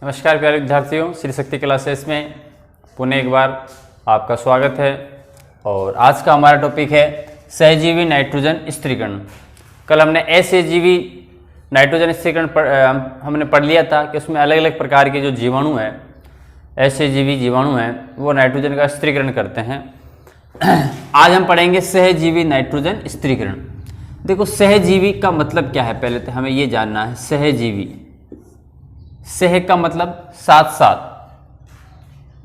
नमस्कार प्यारे विद्यार्थियों, श्री शक्ति क्लासेस में पुनः एक बार आपका स्वागत है। और आज का हमारा टॉपिक है सहजीवी नाइट्रोजन स्थिरीकरण। कल हमने असहजीवी नाइट्रोजन स्थिरीकरण हमने पढ़ लिया था कि उसमें अलग अलग प्रकार के जो जीवाणु हैं, असहजीवी जीवाणु हैं, वो नाइट्रोजन का स्थिरीकरण करते हैं। आज हम पढ़ेंगे सहजीवी नाइट्रोजन स्थिरीकरण। देखो, सहजीवी का मतलब क्या है, पहले तो हमें ये जानना है। सहजीवी, सह का मतलब साथ साथ,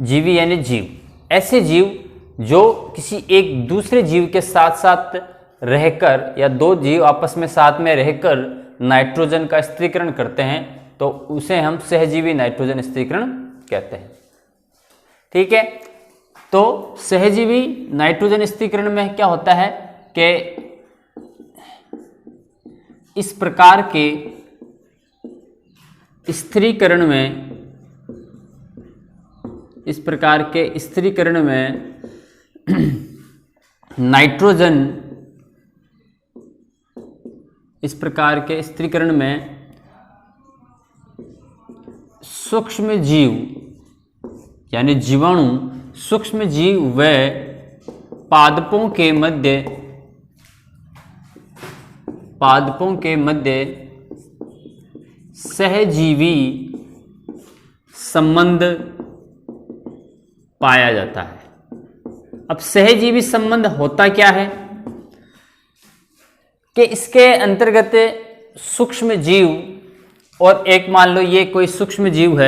जीवी यानी जीव। ऐसे जीव जो किसी एक दूसरे जीव के साथ साथ रहकर या दो जीव आपस में साथ में रहकर नाइट्रोजन का स्थिरीकरण करते हैं, तो उसे हम सहजीवी नाइट्रोजन स्थिरीकरण कहते हैं। ठीक है, तो सहजीवी नाइट्रोजन स्थिरीकरण में क्या होता है कि इस प्रकार के स्थिरीकरण में नाइट्रोजन, इस प्रकार के स्थिरीकरण में सूक्ष्म जीव यानी जीवाणु, सूक्ष्म जीव व पादपों के मध्य सहजीवी संबंध पाया जाता है। अब सहजीवी संबंध होता क्या है कि इसके अंतर्गत सूक्ष्म जीव और एक, मान लो ये कोई सूक्ष्म जीव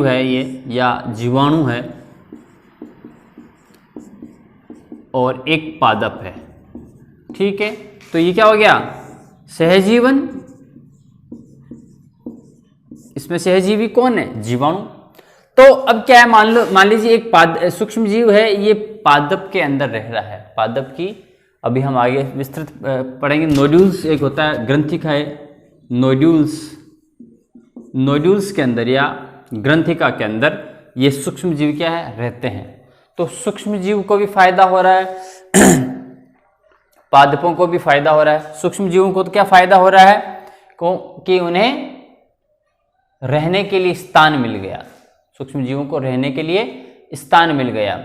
है ये, या जीवाणु है, और एक पादप है। ठीक है, तो ये क्या हो गया, सहजीवन। इसमें सहजीवी कौन है, जीवाणु। तो अब क्या है, मान लीजिए एक सूक्ष्म जीव है, ये पादप के अंदर रह रहा है। पादप की अभी हम आगे विस्तृत पढ़ेंगे। नोड्यूल्स एक होता है, ग्रंथिका है, नोड्यूल्स के अंदर या ग्रंथिका के अंदर ये सूक्ष्म जीव क्या है, रहते हैं। तो सूक्ष्म जीव को भी फायदा हो रहा है, पादपों को भी फायदा हो रहा है। सूक्ष्म जीवों को तो क्या फायदा हो रहा है कि उन्हें रहने के लिए स्थान मिल गया, सूक्ष्म जीवों को रहने के लिए स्थान मिल गया।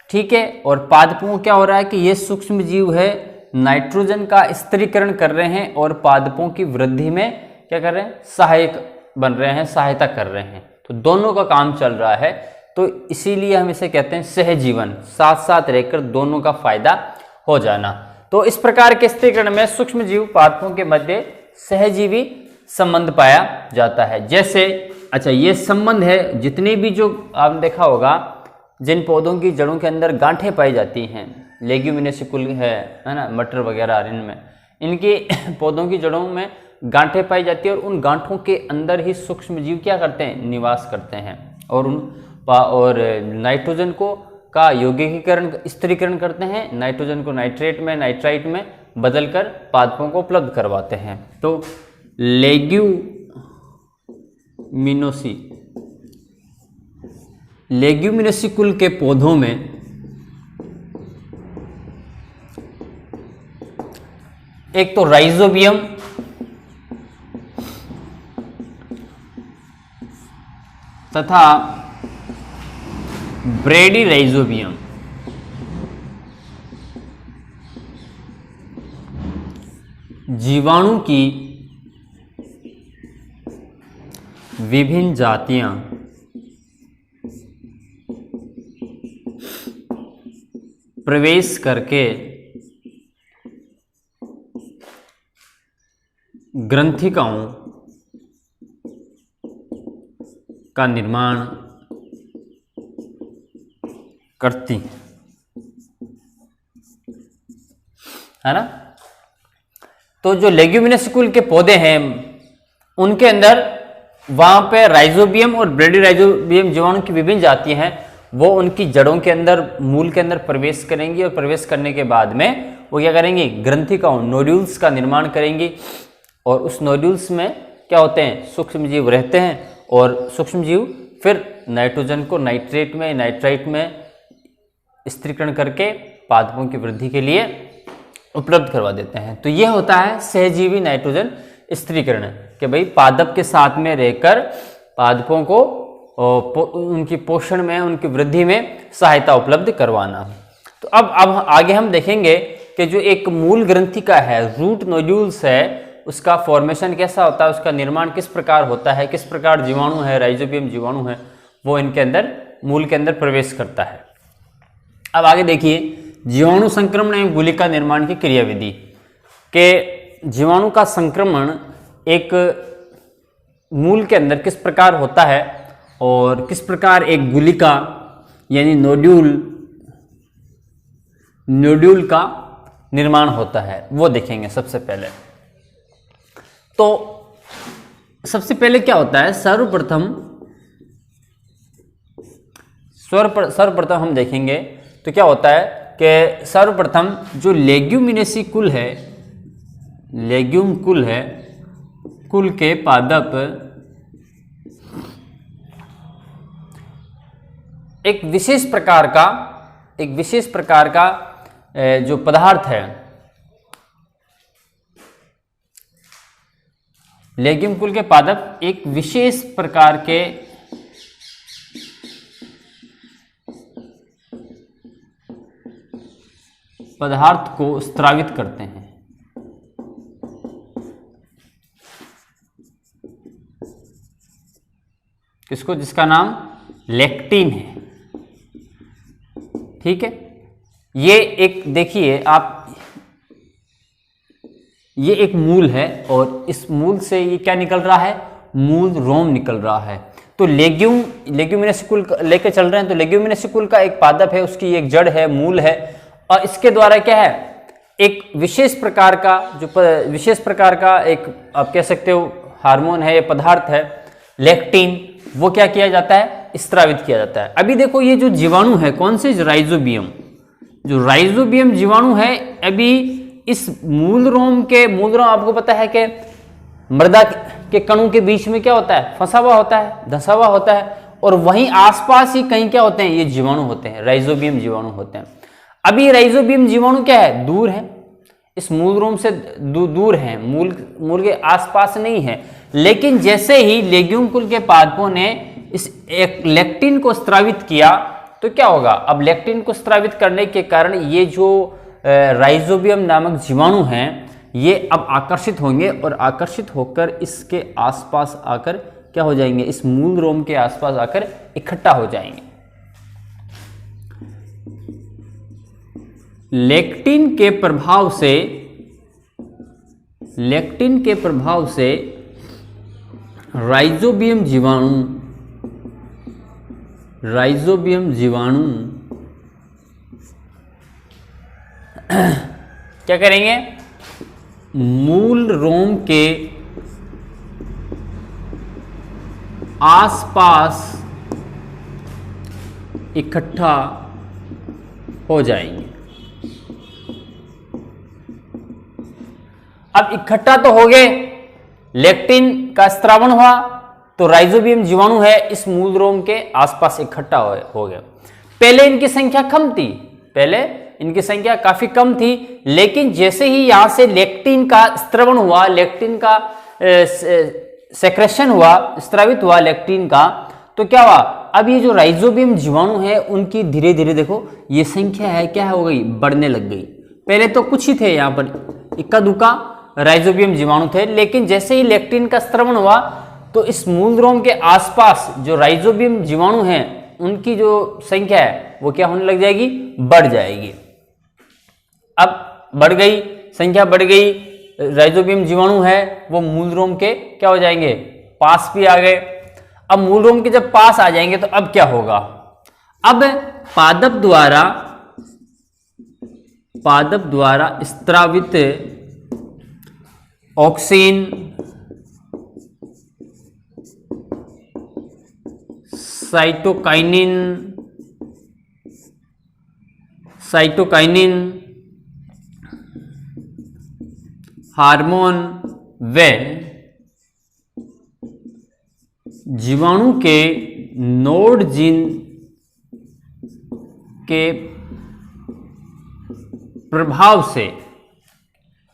ठीक है, और पादपों को क्या हो रहा है कि ये सूक्ष्म जीव है, नाइट्रोजन का स्थिरीकरण कर रहे हैं और पादपों की वृद्धि में क्या कर रहे हैं, सहायक बन रहे हैं, सहायता कर रहे हैं। तो दोनों का काम चल रहा है, तो इसीलिए हम इसे कहते हैं सहजीवन, साथ साथ रहकर दोनों का फायदा हो जाना। तो इस प्रकार के स्थिरीकरण में सूक्ष्म जीव पादपों के मध्य सहजीवी संबंध पाया जाता है। जैसे, अच्छा, ये संबंध है, जितने भी जो आपने देखा होगा, जिन पौधों की जड़ों के अंदर गांठें पाई जाती हैं, लेग्यूमिनेसी कुल है ना, मटर वगैरह, इनमें इनके पौधों की जड़ों में गांठें पाई जाती है, और उन गांठों के अंदर ही सूक्ष्म जीव क्या करते हैं, निवास करते हैं, और नाइट्रोजन का यौगिकीकरण, स्थिरीकरण करते हैं, नाइट्रोजन को नाइट्रेट में, नाइट्राइट में बदलकर पादपों को उपलब्ध करवाते हैं। तो लेग्यूमिनेसी कुल के पौधों में एक तो राइजोबियम तथा ब्रेडीराइजोबियम, जीवाणु की विभिन्न जातियां प्रवेश करके ग्रंथिकाओं का निर्माण करती है ना। तो जो लेग्यूमिनेसी कुल के पौधे हैं, उनके अंदर वहां पे राइजोबियम और ब्रेडीराइजोबियम जीवाणु की विभिन्न जातियां हैं, वो उनकी जड़ों के अंदर, मूल के अंदर प्रवेश करेंगी, और प्रवेश करने के बाद में वो क्या करेंगे, ग्रंथिकाओं, नोड्यूल्स का निर्माण करेंगी। और उस नोड्यूल्स में क्या होते हैं, सूक्ष्म जीव रहते हैं, और सूक्ष्म जीव फिर नाइट्रोजन को नाइट्रेट में, नाइट्राइट में स्थिरीकरण करके पादपों की वृद्धि के लिए उपलब्ध करवा देते हैं। तो यह होता है सहजीवी नाइट्रोजन स्त्रीकरण, कि भाई पादप के साथ में रहकर पादपों को उनकी पोषण में, उनकी वृद्धि में सहायता उपलब्ध करवाना। तो अब आगे हम देखेंगे कि जो एक मूल ग्रंथिका है, रूट नोड्यूल्स है, उसका फॉर्मेशन कैसा होता है, उसका निर्माण किस प्रकार होता है, किस प्रकार जीवाणु है, राइजोबियम जीवाणु है, वो इनके अंदर मूल के अंदर प्रवेश करता है। अब आगे देखिए जीवाणु संक्रमण एवं गुलिका निर्माण की क्रियाविधि, के जीवाणु का संक्रमण एक मूल के अंदर किस प्रकार होता है और किस प्रकार एक गुलिका यानी नोड्यूल का निर्माण होता है, वो देखेंगे सबसे पहले। तो सबसे पहले क्या होता है, सर्वप्रथम हम देखेंगे तो क्या होता है कि सर्वप्रथम जो लेग्यूमिनेसी कुल है, लेग्यूम कुल है, कुल के पादप एक विशेष प्रकार का जो पदार्थ है, लेग्यूम कुल के पादप एक विशेष प्रकार के पदार्थ को स्रावित करते हैं। किसको? जिसका नाम लेक्टिन है। ठीक है, ये एक देखिए आप, ये एक मूल है और इस मूल से ये क्या निकल रहा है, मूल रोम निकल रहा है। तो लेग्यूमिनेसी कुल लेके चल रहे हैं, तो लेग्यूमिनेसी कुल का एक पादप है, उसकी एक जड़ है, मूल है, और इसके द्वारा क्या है, एक विशेष प्रकार का एक आप कह सकते हो हार्मोन है, ये पदार्थ है लेक्टिन, वो क्या किया जाता है, स्रावित किया जाता है। अभी देखो ये जो जीवाणु है, कौन से, राइजोबियम, जो राइजोबियम जीवाणु है, अभी इस मूल रोम आपको पता है कि मृदा के कणों के बीच में क्या होता है, फंसा हुआ होता है, धंसा हुआ होता है, और वहीं आसपास ही कहीं क्या होते हैं, ये जीवाणु होते हैं, राइजोबियम जीवाणु होते हैं। अभी राइजोबियम जीवाणु क्या है, दूर है, इस मूल रोम से दूर है, मूल के आसपास नहीं है। लेकिन जैसे ही लेग्यूम कुल के पादपों ने इस एक लेक्टिन को स्रावित किया तो क्या होगा, अब लेक्टिन को स्रावित करने के कारण ये जो राइजोबियम नामक जीवाणु हैं, ये अब आकर्षित होंगे और आकर्षित होकर इसके आसपास आकर क्या हो जाएंगे, इस मूल रोम के आसपास आकर इकट्ठा हो जाएंगे। लेक्टिन के प्रभाव से राइजोबियम जीवाणु क्या करेंगे, मूल रोम के आसपास इकट्ठा हो जाएंगे। अब इकट्ठा तो हो गए, लेक्टिन का स्रावण हुआ, तो राइजोबियम जीवाणु है इस मूल रोम के आसपास इकट्ठा हो गया। पहले इनकी संख्या कम थी, पहले इनकी संख्या काफी कम थी, लेकिन जैसे ही यहां से लेक्टिन का स्रावण हुआ, लेक्टिन का सेक्रेशन हुआ, स्रावित हुआ लेक्टिन का, तो क्या हुआ, अब ये जो राइजोबियम जीवाणु है उनकी धीरे धीरे देखो ये संख्या है क्या हो गई, बढ़ने लग गई। पहले तो कुछ ही थे, यहां पर इक्का दुक्का राइजोबियम जीवाणु थे, लेकिन जैसे ही लेक्टिन का स्रावण हुआ तो इस मूल रोम के आसपास जो राइजोबियम जीवाणु हैं उनकी जो संख्या है वो क्या होने लग जाएगी, बढ़ जाएगी। अब बढ़ गई, संख्या बढ़ गई, राइजोबियम जीवाणु है वो मूल रोम के क्या हो जाएंगे, पास भी आ गए। अब मूल रोम के जब पास आ जाएंगे तो अब क्या होगा, अब पादप द्वारा स्रावित ऑक्सीन, साइटोकाइनिन हार्मोन व जीवाणु के नोड जीन के प्रभाव से,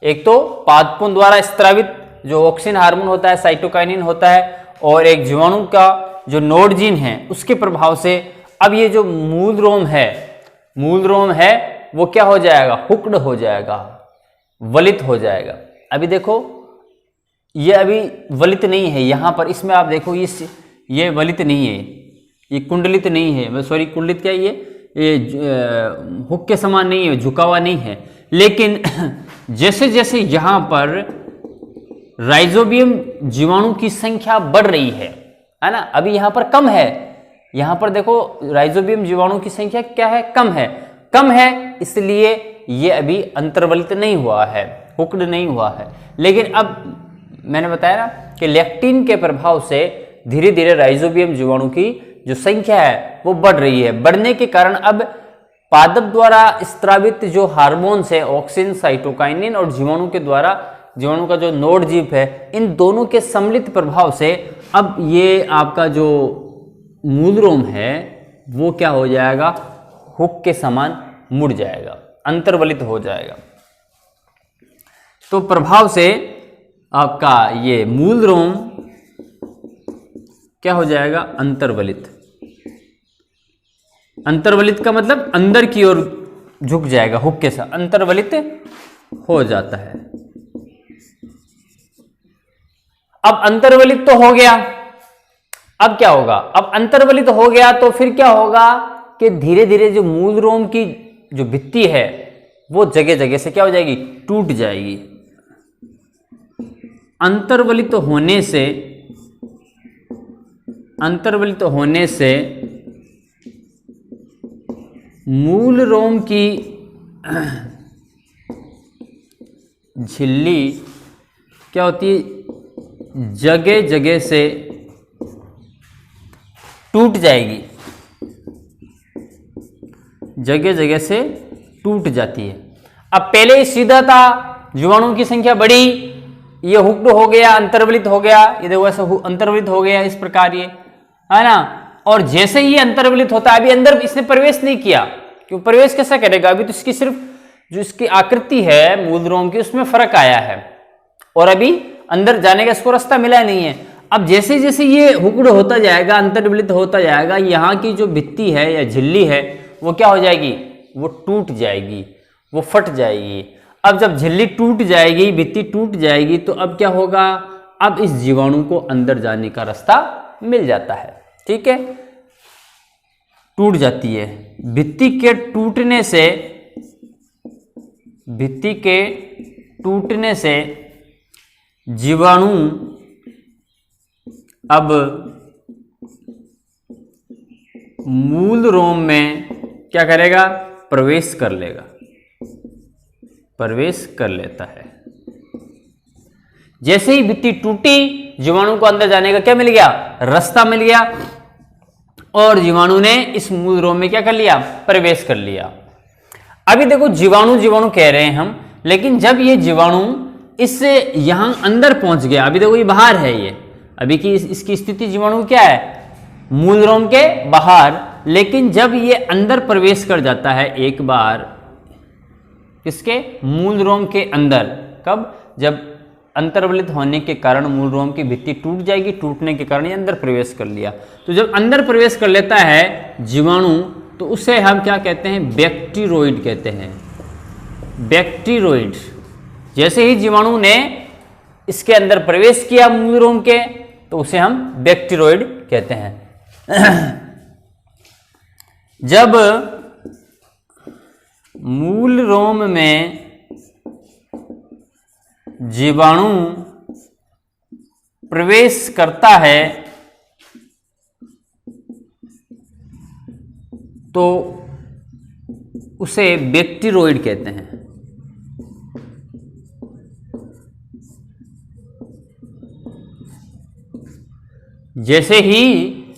एक तो पादपों द्वारा स्रावित जो ऑक्सिन हार्मोन होता है, साइटोकाइनिन होता है, और एक जीवाणु का जो नोड जीन है उसके प्रभाव से अब ये जो मूल रोम है वो क्या हो जाएगा, हुक्ड हो जाएगा, वलित हो जाएगा। अभी देखो ये अभी वलित नहीं है, यहां पर इसमें आप देखो ये वलित नहीं है, ये कुंडलित नहीं है, सॉरी कुंडलित क्या ये हुक के समान नहीं है, झुका हुआ नहीं है। लेकिन जैसे जैसे यहां पर राइजोबियम जीवाणु की संख्या बढ़ रही है ना, अभी यहां पर कम है, यहां पर देखो राइजोबियम जीवाणु की संख्या क्या है, कम है, इसलिए ये अभी अंतर्वलित नहीं हुआ है, हुक्ड नहीं हुआ है। लेकिन अब मैंने बताया ना कि लेक्टिन के प्रभाव से धीरे धीरे राइजोबियम जीवाणु की जो संख्या है वो बढ़ रही है। बढ़ने के कारण अब पादप द्वारा स्त्रावित जो हार्मोन्स है, ऑक्सिन, साइटोकाइनिन, और जीवाणु के द्वारा जीवाणु का जो नोड जीव है, इन दोनों के सम्मिलित प्रभाव से अब ये आपका जो मूल रोम है वो क्या हो जाएगा, हुक के समान मुड़ जाएगा, अंतर्वलित हो जाएगा। तो प्रभाव से आपका ये मूल रोम क्या हो जाएगा, अंतर्वलित। अंतर्वलित का मतलब अंदर की ओर झुक जाएगा, हुक के साथ अंतर्वलित हो जाता है। अब अंतर्वलित तो हो गया, अब क्या होगा, अब अंतर्वलित हो गया तो फिर क्या होगा कि धीरे धीरे जो मूल रोम की जो भित्ति है वो जगह जगह से क्या हो जाएगी, टूट जाएगी। अंतर्वलित होने से मूल रोम की झिल्ली क्या होती है, जगह जगह से टूट जाएगी, जगह जगह से टूट जाती है। अब पहले सीधा था, जीवाणुओं की संख्या बढ़ी, ये हुक्ड हो गया, अंतर्वलित हो गया, ये देखो ऐसा अंतर्वलित हो गया इस प्रकार, ये है ना। और जैसे ही अंतर्वलित होता है, अभी अंदर इसने प्रवेश नहीं किया, क्यों प्रवेश कैसा करेगा, अभी तो इसकी सिर्फ जो इसकी आकृति है मूल रोम की उसमें फर्क आया है, और अभी अंदर जाने का इसको रास्ता मिला नहीं है। अब जैसे जैसे ये हुक्ड होता जाएगा, अंतर्वलित होता जाएगा, यहाँ की जो भित्ति है या झिल्ली है वो क्या हो जाएगी, वो टूट जाएगी, वो फट जाएगी। अब जब झिल्ली टूट जाएगी, भित्ति टूट जाएगी, तो अब क्या होगा, अब इस जीवाणु को अंदर जाने का रास्ता मिल जाता है, ठीक है, टूट जाती है। भित्ति के टूटने से जीवाणु अब मूल रोम में क्या करेगा, प्रवेश कर लेता है। जैसे ही भित्ति टूटी, जीवाणु को अंदर जाने का क्या मिल गया, रास्ता मिल गया, और जीवाणु ने इस मूल रोम में क्या कर लिया, प्रवेश कर लिया। अभी देखो जीवाणु कह रहे हैं हम, लेकिन जब ये जीवाणु इससे यहां अंदर पहुंच गया, अभी देखो ये बाहर है, ये अभी की इसकी स्थिति जीवाणु क्या है, मूल रोम के बाहर। लेकिन जब ये अंदर प्रवेश कर जाता है एक बार, किसके, मूल रोम के अंदर, कब, जब अंतर्वलित होने के कारण मूल रोम की भित्ति टूट जाएगी, टूटने के कारण ये अंदर प्रवेश कर लिया। तो जब अंदर प्रवेश कर लेता है जीवाणु, तो उसे हम क्या कहते हैं, बैक्टीरोइड कहते हैं, बैक्टीरोइड। जैसे ही जीवाणु ने इसके अंदर प्रवेश किया मूल रोम के, तो उसे हम बैक्टीरोइड कहते हैं। जब मूल रोम में जीवाणु प्रवेश करता है, तो उसे बैक्टीरोइड कहते हैं। जैसे ही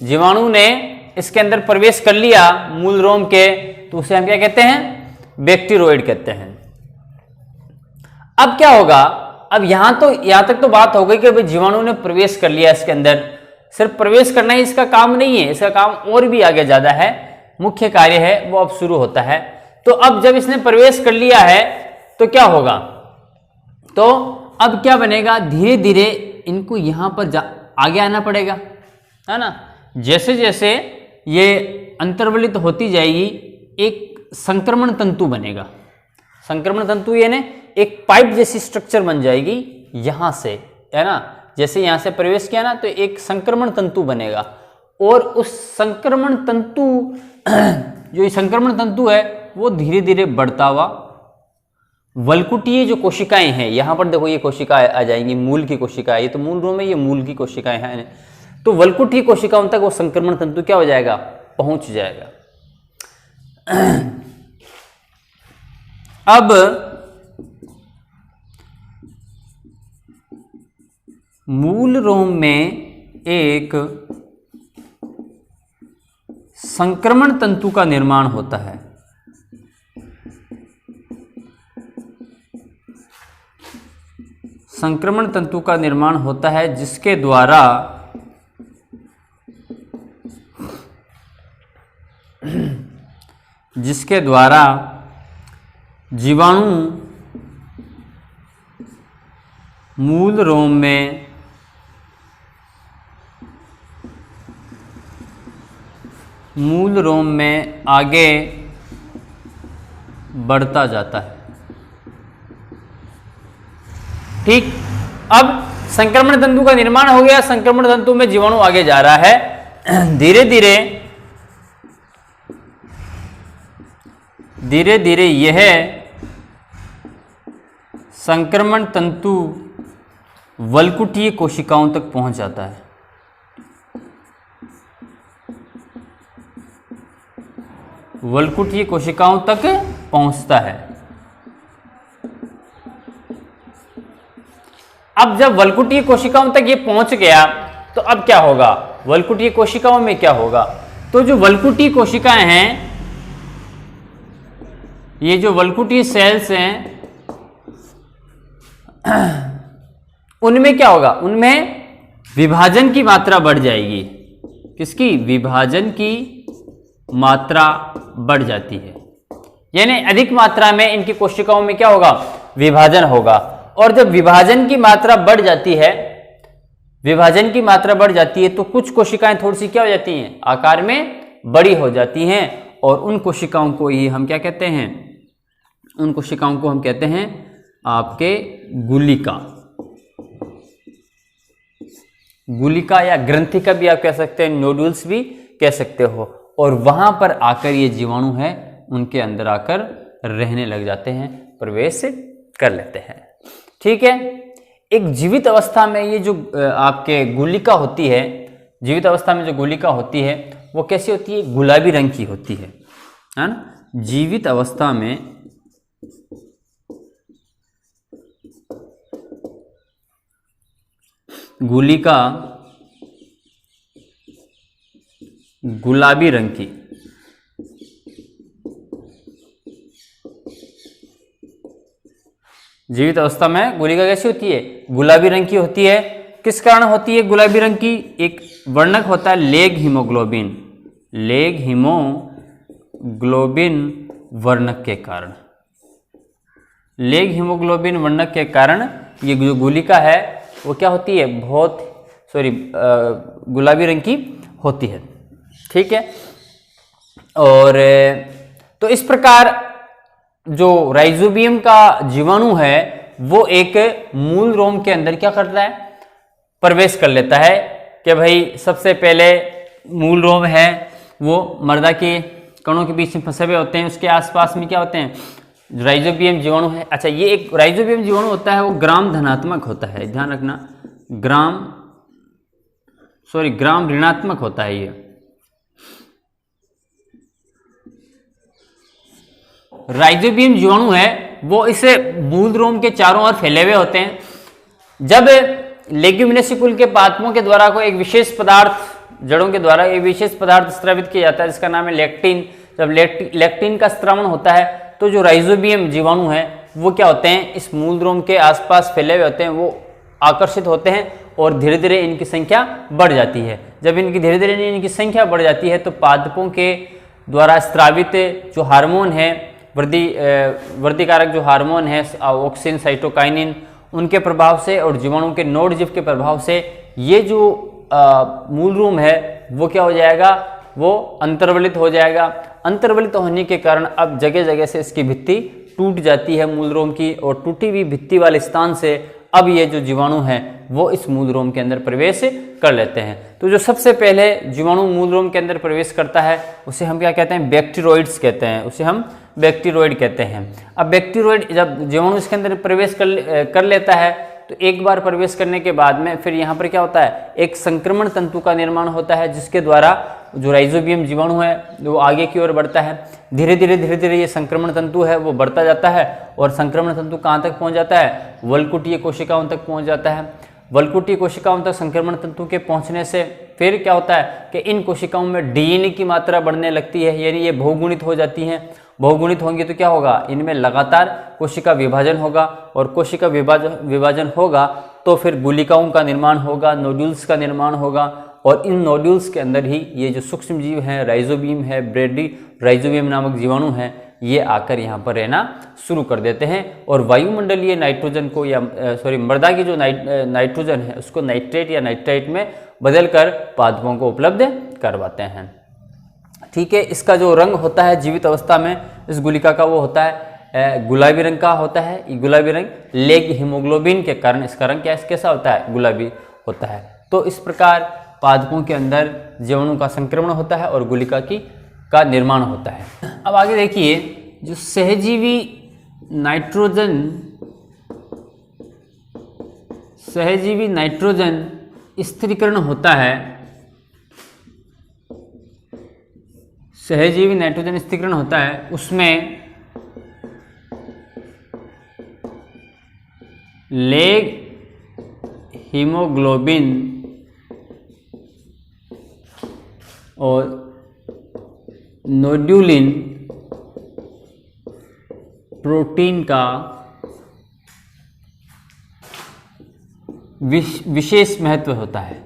जीवाणु ने इसके अंदर प्रवेश कर लिया मूल रोम के, तो उसे हम क्या कहते हैं, बैक्टीरोइड कहते हैं। अब क्या होगा, अब यहां तक तो बात हो गई कि भाई जीवाणु ने प्रवेश कर लिया इसके अंदर। सिर्फ प्रवेश करना ही इसका काम नहीं है, इसका काम और भी आगे ज्यादा है, मुख्य कार्य है वो अब शुरू होता है। तो अब जब इसने प्रवेश कर लिया है तो क्या होगा, तो अब क्या बनेगा, धीरे धीरे इनको यहाँ पर आगे आना पड़ेगा, है ना। जैसे जैसे ये अंतर्वलित होती जाएगी एक संक्रमण तंतु बनेगा। संक्रमण तंतु यानी एक पाइप जैसी स्ट्रक्चर बन जाएगी यहाँ से, है ना। जैसे यहाँ से प्रवेश किया ना तो एक संक्रमण तंतु बनेगा, और उस संक्रमण तंतु जो ये संक्रमण तंतु है वो धीरे धीरे बढ़ता हुआ वल्कुटीय जो कोशिकाएं हैं, यहाँ पर देखो ये कोशिकाएं आ जाएंगी, मूल की कोशिकाएं, ये तो मूल रोम है, ये मूल की कोशिकाएं हैं। तो वल्कुटीय कोशिकाओं तक वो संक्रमण तंतु क्या हो जाएगा, पहुंच जाएगा। अब मूल रोम में एक संक्रमण तंतु का निर्माण होता है। संक्रमण तंतु का निर्माण होता है जिसके द्वारा जीवाणु मूल रोम में आगे बढ़ता जाता है। ठीक, अब संक्रमण तंतु का निर्माण हो गया, संक्रमण तंतु में जीवाणु आगे जा रहा है। धीरे धीरे यह संक्रमण तंतु वल्कुटीय कोशिकाओं तक पहुंच जाता है। वल्कुटीय कोशिकाओं तक पहुंचता है। अब जब वल्कुटीय कोशिकाओं तक ये पहुंच गया तो अब क्या होगा, वल्कुटीय कोशिकाओं में क्या होगा, तो जो वल्कुटीय कोशिकाएं हैं, ये जो वल्कुटीय सेल्स हैं, उनमें क्या होगा, उनमें विभाजन की मात्रा बढ़ जाएगी। किसकी, विभाजन की मात्रा बढ़ जाती है, यानी अधिक मात्रा में इनकी कोशिकाओं में क्या होगा, विभाजन होगा। और जब विभाजन की मात्रा बढ़ जाती है, विभाजन की मात्रा बढ़ जाती है तो कुछ कोशिकाएं थोड़ी सी क्या हो जाती हैं, आकार में बड़ी हो जाती हैं, और उन कोशिकाओं को ही हम क्या कहते हैं, उन कोशिकाओं को हम कहते हैं आपके गुलिका। गुलिका या ग्रंथिका भी आप कह सकते हैं, नोडुल्स भी कह सकते हो। और वहां पर आकर ये जीवाणु है उनके अंदर आकर रहने लग जाते हैं, प्रवेश कर लेते हैं। ठीक है, एक जीवित अवस्था में ये जो आपके गुलिका होती है, जीवित अवस्था में जो गुलिका होती है वो कैसी होती है, गुलाबी रंग की होती है ना। जीवित अवस्था में गुलिका गुलाबी रंग की, जीवित अवस्था में गुलिका कैसी होती है, गुलाबी रंग की होती है। किस कारण होती है गुलाबी रंग की, एक वर्णक होता है लेग हीमोग्लोबिन, लेग हीमोग्लोबिन वर्णक के कारण। लेग हीमोग्लोबिन वर्णक के कारण ये जो गुलिका है वो क्या होती है, गुलाबी रंग की होती है। ठीक है, और तो इस प्रकार जो राइजोबियम का जीवाणु है वो एक मूल रोम के अंदर क्या करता है, प्रवेश कर लेता है। कि भाई सबसे पहले मूल रोम है वो मर्दा के कणों के बीच में फंसे हुए होते हैं, उसके आसपास में क्या होते हैं, राइजोबियम जीवाणु है। अच्छा, ये एक राइजोबियम जीवाणु होता है वो ग्राम धनात्मक होता है, ध्यान रखना, ग्राम ऋणात्मक होता है। ये राइजोबियम जीवाणु है वो इसे मूल रोम के चारों ओर फैले हुए होते हैं। जब लेग्यूमिनेसी कुल के पादपों के द्वारा कोई एक विशेष पदार्थ, जड़ों के द्वारा एक विशेष पदार्थ स्रावित किया जाता है जिसका नाम है लेक्टिन। जब लेक्टिन का स्रावण होता है तो जो राइजोबियम जीवाणु है वो क्या होते हैं, इस मूल रोम के आसपास फैले हुए होते हैं, वो आकर्षित होते हैं और धीरे धीरे इनकी संख्या बढ़ जाती है। जब इनकी धीरे धीरे इनकी संख्या बढ़ जाती है तो पादपों के द्वारा स्रावित जो हार्मोन है, वृद्धि कारक जो हार्मोन है ऑक्सिन, साइटोकाइनिन उनके प्रभाव से और जीवाणु के नोड जीव के प्रभाव से ये जो मूल रूम है वो क्या हो जाएगा, वो अंतर्वलित हो जाएगा। अंतर्वलित होने के कारण अब जगह जगह से इसकी भित्ति टूट जाती है मूल रोम की, और टूटी हुई भित्ति वाले स्थान से अब ये जो जीवाणु हैं वो इस मूल रोम के अंदर प्रवेश कर लेते हैं। तो जो सबसे पहले जीवाणु मूल रोम के अंदर प्रवेश करता है उसे हम क्या कहते हैं, बैक्टीरोइड्स कहते हैं, उसे हम बैक्टीरोइड कहते हैं। अब बैक्टीरोइड जब जीवाणु इसके अंदर प्रवेश कर लेता है तो एक बार प्रवेश करने के बाद में फिर यहाँ पर क्या होता है, एक संक्रमण तंतु का निर्माण होता है, जिसके द्वारा जो राइजोबियम जीवाणु है वो आगे की ओर बढ़ता है। धीरे धीरे ये संक्रमण तंतु है वो बढ़ता जाता है, और संक्रमण तंतु कहाँ तक पहुँच जाता है, वल्कुटीय कोशिकाओं तक पहुँच जाता है। वल्कुटीय कोशिकाओं तक संक्रमण तंतु के पहुँचने से फिर क्या होता है कि इन कोशिकाओं में डीएनए की मात्रा बढ़ने लगती है, यानी ये बहुगुणित हो जाती हैं। बहुगुणित होंगी तो क्या होगा, इनमें लगातार कोशिका विभाजन होगा, और कोशिका विभाजन होगा तो फिर गुलिकाओं का निर्माण होगा, नोड्यूल्स का निर्माण होगा, और इन नोड्यूल्स के अंदर ही ये जो सूक्ष्म जीव हैं, राइजोबियम है, ब्रेडी राइजोबियम नामक जीवाणु हैं, ये आकर यहाँ पर रहना शुरू कर देते हैं, और वायुमंडलीय नाइट्रोजन को या मृदा की जो नाइट्रोजन है उसको नाइट्रेट या नाइट्राइट में बदलकर पादपों को उपलब्ध करवाते हैं। ठीक है, इसका जो रंग होता है जीवित अवस्था में इस गुलिका का वो होता है गुलाबी रंग का होता है। ये गुलाबी रंग लेग हीमोग्लोबिन के कारण इसका रंग कैसा होता है, गुलाबी होता है। तो इस प्रकार पादपों के अंदर जीवाणु का संक्रमण होता है और गुलिका का निर्माण होता है। अब आगे देखिए, जो सहजीवी नाइट्रोजन स्थिरीकरण होता है, सहजीवी नाइट्रोजन स्थिरीकरण होता है, उसमें लेग हीमोग्लोबिन और नोड्यूलिन प्रोटीन का विशेष महत्व होता है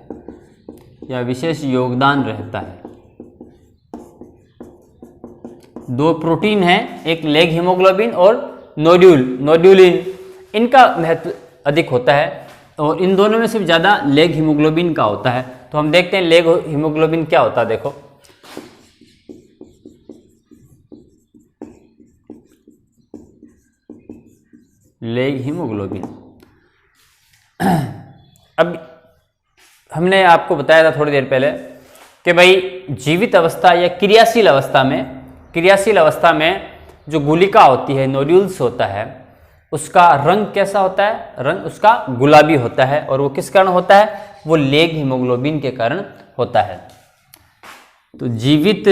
या विशेष योगदान रहता है। दो प्रोटीन हैं, एक लेग हीमोग्लोबिन और नोड्यूलिन, इनका महत्व अधिक होता है, और इन दोनों में से ज़्यादा लेग हीमोग्लोबिन का होता है। तो हम देखते हैं लेग हीमोग्लोबिन क्या होता है। देखो, लेग हीमोग्लोबिन, अब हमने आपको बताया था थोड़ी देर पहले कि भाई जीवित अवस्था या क्रियाशील अवस्था में जो गुलिका होती है, नोड्यूल्स होता है, उसका रंग कैसा होता है, रंग उसका गुलाबी होता है, और वो किस कारण होता है, वो लेग हीमोग्लोबिन के कारण होता है। तो जीवित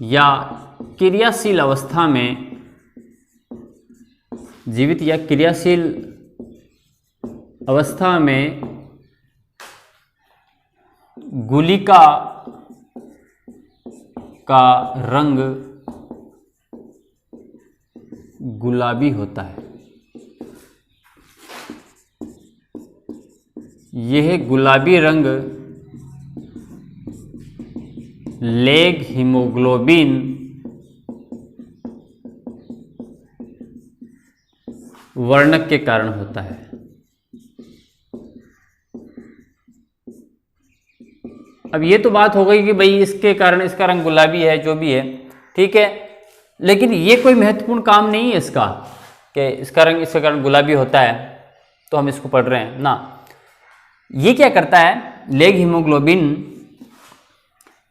या क्रियाशील अवस्था में गुलिका का रंग गुलाबी होता है। यह गुलाबी रंग लेग हीमोग्लोबिन वर्णक के कारण होता है। अब ये तो बात हो गई कि भाई इसके कारण इसका रंग गुलाबी है, जो भी है ठीक है, लेकिन ये कोई महत्वपूर्ण काम नहीं है इसका कि इसका रंग इसके कारण गुलाबी होता है तो हम इसको पढ़ रहे हैं ना। ये क्या करता है, लेग हीमोग्लोबिन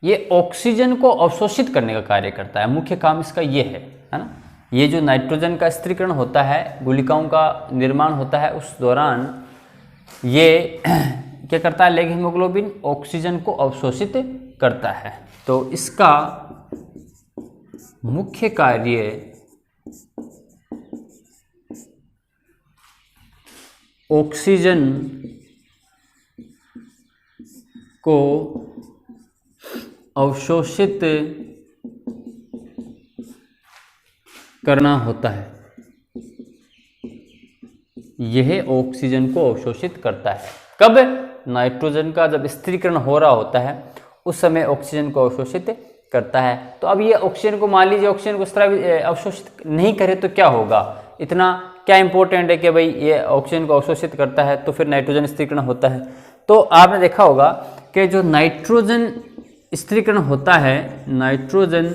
ये ऑक्सीजन को अवशोषित करने का कार्य करता है। मुख्य काम इसका ये है ना। ये जो नाइट्रोजन का स्थिरीकरण होता है, गुलिकाओं का निर्माण होता है, उस दौरान ये क्या करता है, लेग हीमोग्लोबिन ऑक्सीजन को अवशोषित करता है। तो इसका मुख्य कार्य ऑक्सीजन को अवशोषित करना होता है। यह ऑक्सीजन को अवशोषित करता है। कब? नाइट्रोजन का जब स्थिरीकरण हो रहा होता है उस समय ऑक्सीजन को अवशोषित करता है। तो अब ये ऑक्सीजन को, मान लीजिए ऑक्सीजन को इस तरह अवशोषित नहीं करे तो क्या होगा, इतना क्या इंपॉर्टेंट है कि भाई ये ऑक्सीजन को अवशोषित करता है, तो फिर नाइट्रोजन स्थिरीकरण होता है। तो आपने देखा होगा कि जो नाइट्रोजन स्थिरीकरण होता है, नाइट्रोजन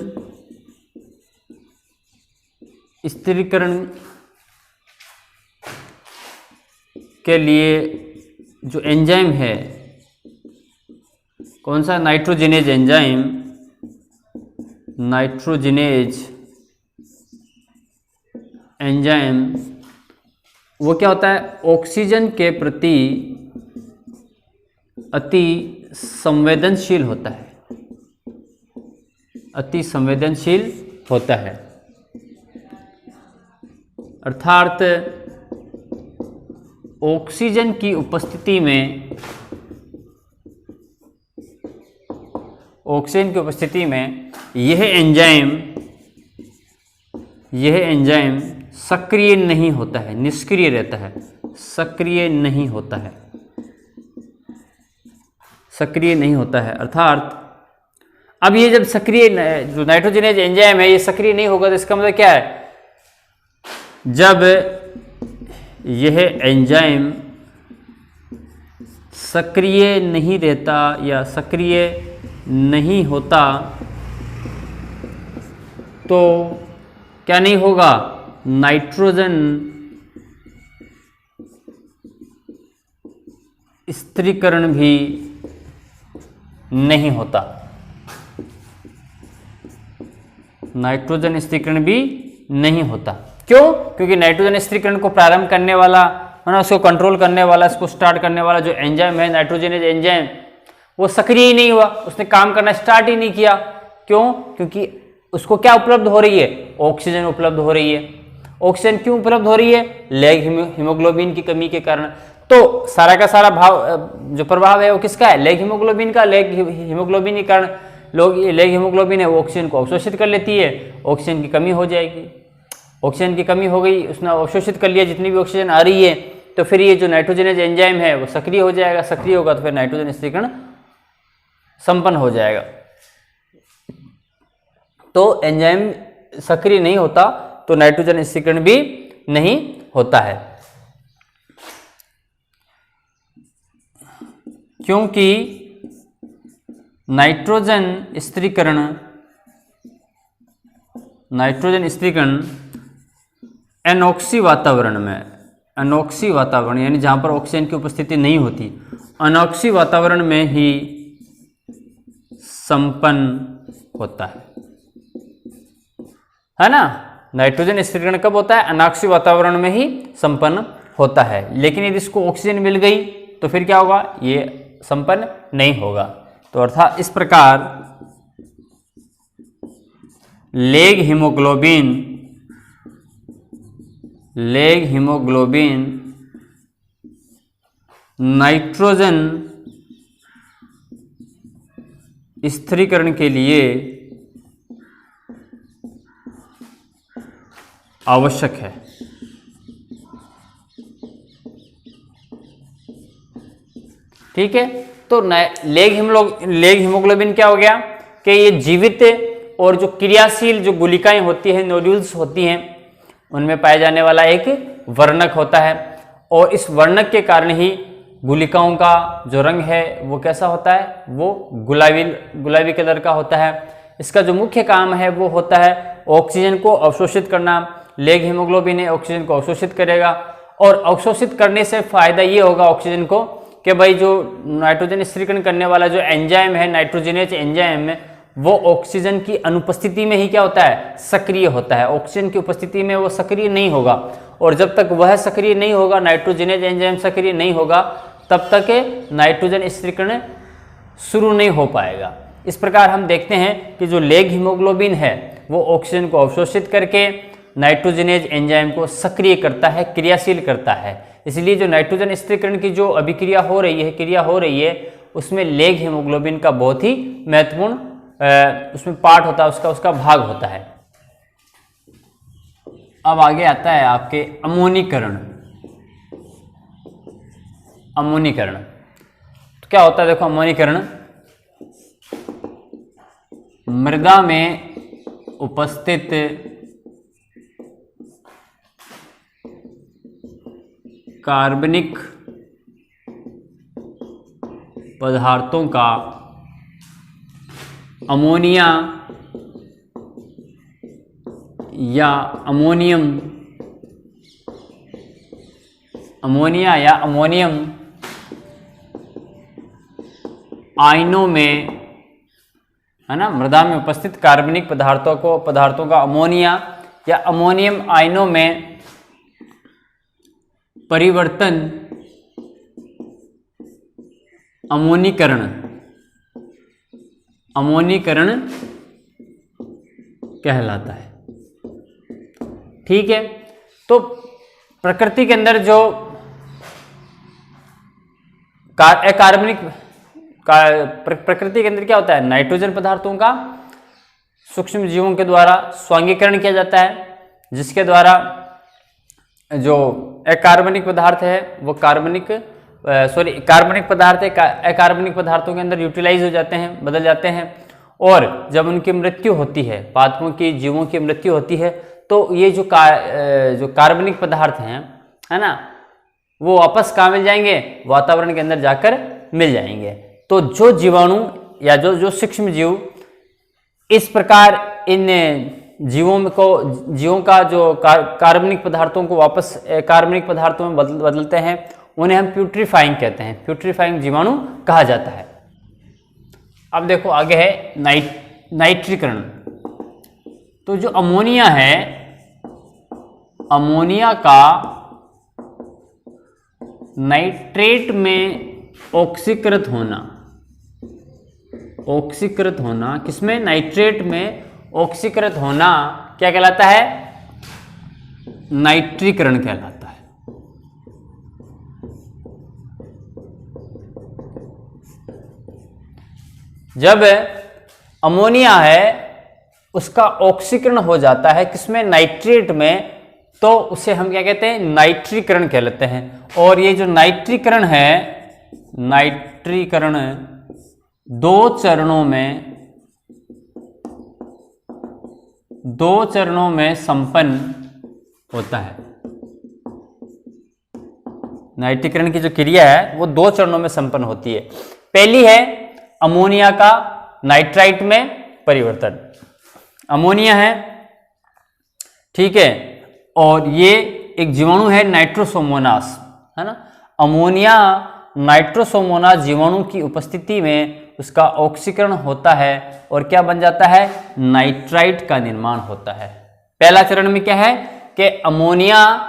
स्थिरीकरण के लिए जो एंजाइम है, कौन सा, नाइट्रोजिनेज एंजाइम, नाइट्रोजिनेज एंजाइम, वो क्या होता है, ऑक्सीजन के प्रति अति संवेदनशील होता है, अति संवेदनशील होता है। अर्थात ऑक्सीजन की उपस्थिति में, ऑक्सीजन की उपस्थिति में यह एंजाइम सक्रिय नहीं होता है, निष्क्रिय रहता है, सक्रिय नहीं होता है, सक्रिय नहीं होता है। अर्थात अब ये जब सक्रिय, जो नाइट्रोजनेज एंजाइम है ये सक्रिय नहीं होगा, तो इसका मतलब क्या है, जब यह एंजाइम सक्रिय नहीं रहता या सक्रिय नहीं होता तो क्या नहीं होगा, नाइट्रोजन स्थिरीकरण भी नहीं होता, नाइट्रोजन स्थिरीकरण भी नहीं होता। क्यों? क्योंकि नाइट्रोजन स्थिरीकरण को प्रारंभ करने वाला, है ना, उसको कंट्रोल करने वाला, इसको स्टार्ट करने वाला जो एंजाइम है, नाइट्रोजनेज एंजाइम, वो सक्रिय ही नहीं हुआ, उसने काम करना स्टार्ट ही नहीं किया। क्यों? क्योंकि उसको क्या उपलब्ध हो रही है, ऑक्सीजन उपलब्ध हो रही है। ऑक्सीजन क्यों उपलब्ध हो रही है, लेग हीमोग्लोबिन की कमी के कारण। तो सारा का सारा जो प्रभाव है वो किसका है, लेग हीमोग्लोबिन का। लेग हीमोग्लोबिन के कारण लेग हीमोग्लोबिन है वो ऑक्सीजन को अवशोषित कर लेती है, ऑक्सीजन की कमी हो जाएगी। ऑक्सीजन की कमी हो गई, उसने अवशोषित कर लिया जितनी भी ऑक्सीजन आ रही है, तो फिर ये जो नाइट्रोजनेज एंजाइम है वो सक्रिय हो जाएगा। सक्रिय होगा तो फिर नाइट्रोजन स्थिरीकरण संपन्न हो जाएगा। तो एंजाइम सक्रिय नहीं होता तो नाइट्रोजन स्थिरीकरण भी नहीं होता है, क्योंकि नाइट्रोजन स्थिरीकरण एनॉक्सी वातावरण में, अनॉक्सी वातावरण यानी जहां पर ऑक्सीजन की उपस्थिति नहीं होती, अनॉक्सी वातावरण में ही संपन्न होता है ना। नाइट्रोजन स्थिरीकरण कब होता है, अनॉक्सी वातावरण में ही संपन्न होता है। लेकिन यदि इसको ऑक्सीजन मिल गई तो फिर क्या होगा, ये संपन्न नहीं होगा। तो अर्थात इस प्रकार लेग हीमोग्लोबिन नाइट्रोजन स्थिरीकरण के लिए आवश्यक है। ठीक है, तो लेग हीमोग्लोबिन क्या हो गया कि ये जीवित और जो क्रियाशील जो गुलिकाएं होती हैं, नोड्यूल्स होती हैं, उनमें पाया जाने वाला एक वर्णक होता है। और इस वर्णक के कारण ही गुलिकाओं का जो रंग है वो कैसा होता है, वो गुलाबी कलर का होता है। इसका जो मुख्य काम है वो होता है ऑक्सीजन को अवशोषित करना। लेग हीमोग्लोबिन है, ऑक्सीजन को अवशोषित करेगा, और अवशोषित करने से फायदा ये होगा ऑक्सीजन को कि भाई जो नाइट्रोजन स्थिरीकरण करने वाला जो एंजाइम है, नाइट्रोजनेज एंजाइम है, वो ऑक्सीजन की अनुपस्थिति में ही क्या होता है, सक्रिय होता है। ऑक्सीजन की उपस्थिति में वो सक्रिय नहीं होगा, और जब तक वह सक्रिय नहीं होगा, नाइट्रोजनेज एंजाइम सक्रिय नहीं होगा, तब तक नाइट्रोजन स्थिरीकरण शुरू नहीं हो पाएगा। इस प्रकार हम देखते हैं कि जो लेग हीमोग्लोबिन है वो ऑक्सीजन को अवशोषित करके नाइट्रोजनेज एंजाइम को सक्रिय करता है, क्रियाशील करता है। इसलिए जो नाइट्रोजन स्थिरीकरण की जो अभिक्रिया हो रही है उसमें लेग हीमोग्लोबिन का बहुत ही महत्वपूर्ण उसमें पार्ट होता है, उसका भाग होता है। अब आगे आता है आपके अमोनीकरण। तो क्या होता है, देखो, अमोनीकरण मृदा में उपस्थित कार्बनिक पदार्थों का अमोनिया या अमोनियम आयनों में, है ना, मृदा में उपस्थित कार्बनिक पदार्थों का अमोनिया या अमोनियम आयनों में परिवर्तन अमोनीकरण कहलाता है। ठीक है, तो प्रकृति के अंदर जो प्रकृति के अंदर क्या होता है, नाइट्रोजन पदार्थों का सूक्ष्म जीवों के द्वारा स्वांगीकरण किया जाता है, जिसके द्वारा जो अकार्बनिक पदार्थ है वो कार्बनिक पदार्थ अकार्बनिक पदार्थों के अंदर यूटिलाइज हो जाते हैं, बदल जाते हैं। और जब उनकी मृत्यु होती है, पादपों की, जीवों की मृत्यु होती है, तो ये जो कार्बनिक पदार्थ हैं, है ना, वो वापस कहाँ मिल जाएंगे, वातावरण के अंदर जाकर मिल जाएंगे। तो जो जीवाणु या जो सूक्ष्म जीव इस प्रकार इन जीवों का जो कार्बनिक पदार्थों को वापस कार्बनिक पदार्थों में बदलते हैं, उन्हें हम प्यूट्रीफाइंग कहते हैं, प्यूट्रीफाइंग जीवाणु कहा जाता है। अब देखो आगे है नाइट्रीकरण। तो जो अमोनिया है, अमोनिया का नाइट्रेट में ऑक्सीकृत होना, किसमें, नाइट्रेट में ऑक्सीकृत होना क्या कहलाता है, नाइट्रीकरण कहलाता है। जब अमोनिया है उसका ऑक्सीकरण हो जाता है किसमें, नाइट्रेट में, तो उसे हम क्या कहते हैं, नाइट्रीकरण कहलाते हैं। और ये जो नाइट्रीकरण है, नाइट्रीकरण दो चरणों में संपन्न होता है। नाइट्रीकरण की जो क्रिया है वो 2 चरणों में संपन्न होती है। पहली है अमोनिया का नाइट्राइट में परिवर्तन। अमोनिया है, ठीक है, और ये एक जीवाणु है नाइट्रोसोमोनास, है ना। अमोनिया नाइट्रोसोमोनास जीवाणु की उपस्थिति में उसका ऑक्सीकरण होता है और क्या बन जाता है, नाइट्राइट का निर्माण होता है। पहला चरण में क्या है कि अमोनिया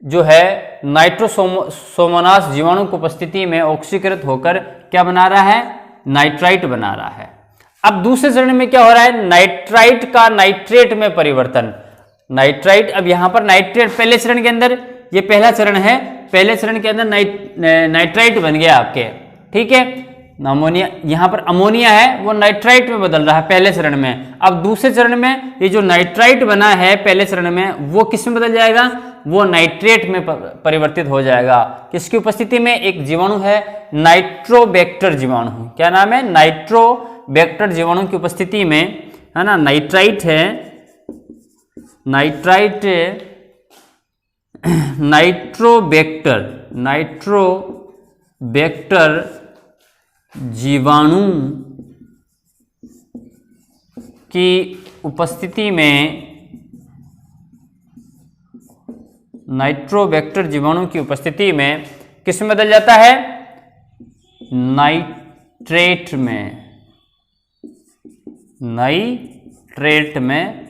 जो है नाइट्रोसोमोनास जीवाणु की उपस्थिति में ऑक्सीकृत होकर क्या बना रहा है, नाइट्राइट बना रहा है। अब दूसरे चरण में क्या हो रहा है, नाइट्राइट का नाइट्रेट में परिवर्तन। नाइट्राइट, अब यहां पर नाइट्रेट पहले चरण के अंदर, ये पहला चरण है, पहले चरण के अंदर नाइट्राइट बन गया आपके, ठीक है। अमोनिया, यहां पर अमोनिया है वो नाइट्राइट में बदल रहा है पहले चरण में। अब दूसरे चरण में ये जो नाइट्राइट बना है पहले चरण में, वो किस में बदल जाएगा, वो नाइट्रेट में परिवर्तित हो जाएगा। किसकी उपस्थिति में, एक जीवाणु है नाइट्रोबैक्टर जीवाणु, क्या नाम है, नाइट्रोबैक्टर जीवाणु की उपस्थिति में, है ना। नाइट्राइट है, नाइट्रोबैक्टर जीवाणु की उपस्थिति में, नाइट्रोबैक्टर जीवाणु की उपस्थिति में किस में बदल जाता है, नाइट्रेट में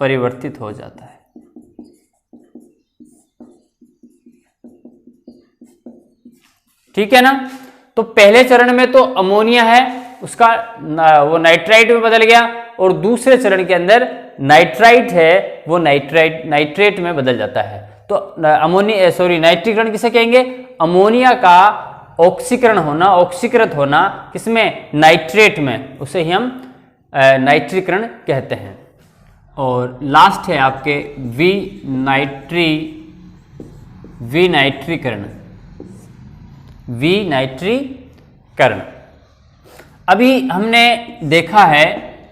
परिवर्तित हो जाता है। ठीक है ना। तो पहले चरण में तो अमोनिया है उसका वो नाइट्राइट में बदल गया, और दूसरे चरण के अंदर नाइट्राइट है वो नाइट्रेट में बदल जाता है। तो नाइट्रीकरण किसे कहेंगे, अमोनिया का ऑक्सीकरण होना, ऑक्सीकृत होना किसमें, नाइट्रेट में, उसे ही हम नाइट्रीकरण कहते हैं। और लास्ट है आपके विनाइट्रीकरण। अभी हमने देखा है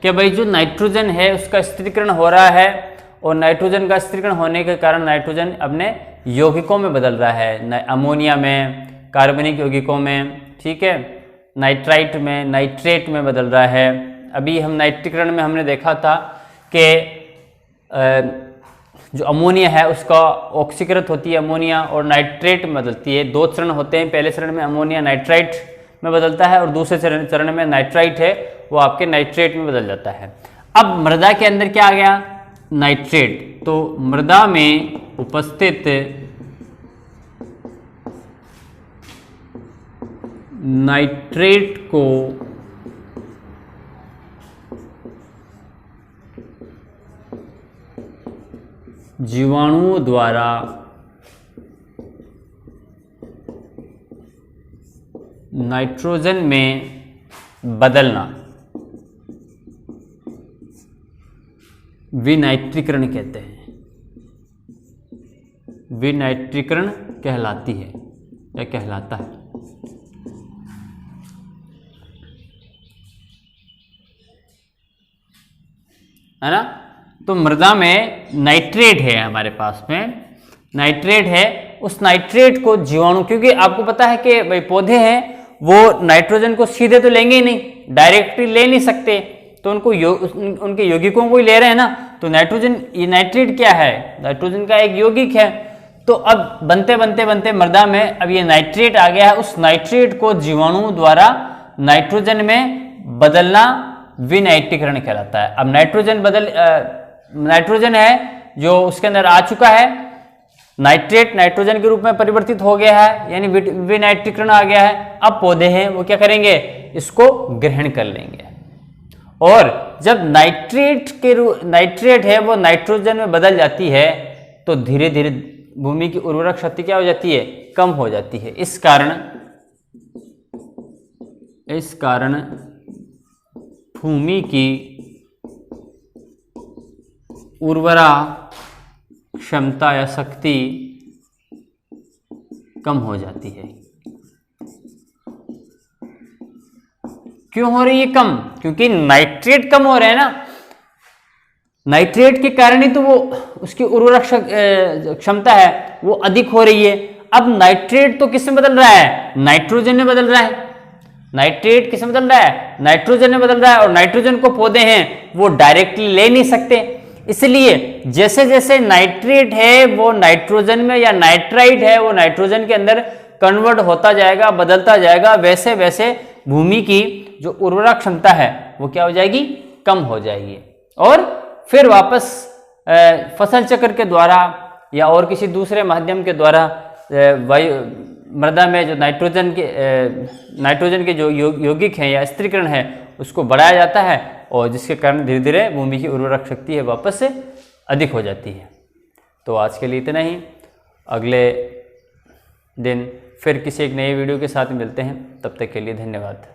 कि भाई जो नाइट्रोजन है उसका स्थिरीकरण हो रहा है और नाइट्रोजन का स्थिरीकरण होने के कारण नाइट्रोजन अपने यौगिकों में बदल रहा है, अमोनिया में, कार्बनिक यौगिकों में, ठीक है, नाइट्राइट में, नाइट्रेट में बदल रहा है। अभी हम नाइट्रीकरण में हमने देखा था कि जो अमोनिया है उसका ऑक्सीकृत होती है अमोनिया और नाइट्रेट में बदलती है। 2 चरण होते हैं, पहले चरण में अमोनिया नाइट्राइट में बदलता है और दूसरे चरण में नाइट्राइट है वो आपके नाइट्रेट में बदल जाता है। अब मृदा के अंदर क्या आ गया, नाइट्रेट। तो मृदा में उपस्थित नाइट्रेट को जीवाणुओं द्वारा नाइट्रोजन में बदलना विनाइट्रीकरण कहते हैं, विनाइट्रीकरण कहलाती है या कहलाता है। है ना। तो मृदा में नाइट्रेट है, हमारे पास में नाइट्रेट है, उस नाइट्रेट को जीवाणु, क्योंकि आपको पता है कि भाई पौधे हैं वो नाइट्रोजन को सीधे तो लेंगे ही नहीं, डायरेक्टली ले नहीं सकते, तो उनको उनके यौगिकों को ही ले रहे हैं ना। तो नाइट्रोजन, ये नाइट्रेट क्या है, नाइट्रोजन का एक यौगिक है। तो अब बनते बनते बनते मृदा में अब ये नाइट्रेट आ गया है, उस नाइट्रेट को जीवाणुओं द्वारा नाइट्रोजन में बदलना विनाइट्रीकरण कहलाता है। अब नाइट्रोजन है जो उसके अंदर आ चुका है, नाइट्रेट नाइट्रोजन के रूप में परिवर्तित हो गया है, यानी विनाइट्रीकरण आ गया है। अब पौधे हैं वो क्या करेंगे, इसको ग्रहण कर लेंगे। और जब नाइट्रेट है वो नाइट्रोजन में बदल जाती है तो धीरे धीरे भूमि की उर्वरक शक्ति क्या हो जाती है, कम हो जाती है। इस कारण भूमि की उर्वरा क्षमता या शक्ति कम हो जाती है। क्यों हो रही है कम, क्योंकि नाइट्रेट कम हो रहे हैं ना, नाइट्रेट के कारण ही तो वो उसकी उर्वरक क्षमता है वो अधिक हो रही है। अब नाइट्रेट तो किस में बदल रहा है, नाइट्रोजन में बदल रहा है। नाइट्रेट किस में बदल रहा है, नाइट्रोजन में बदल रहा है, और नाइट्रोजन को पौधे हैं वो डायरेक्टली ले नहीं सकते। इसलिए जैसे जैसे नाइट्रेट है वो नाइट्रोजन में, या नाइट्राइट है वो नाइट्रोजन के अंदर कन्वर्ट होता जाएगा, बदलता जाएगा, वैसे वैसे भूमि की जो उर्वरक क्षमता है वो क्या हो जाएगी, कम हो जाएगी। और फिर वापस फसल चक्र के द्वारा या और किसी दूसरे माध्यम के द्वारा मृदा में जो नाइट्रोजन के जो यौगिक हैं या स्थिरीकरण है उसको बढ़ाया जाता है, और जिसके कारण धीरे धीरे भूमि की उर्वरक शक्ति है वापस से अधिक हो जाती है। तो आज के लिए इतना ही, अगले दिन फिर किसी एक नए वीडियो के साथ मिलते हैं, तब तक के लिए धन्यवाद।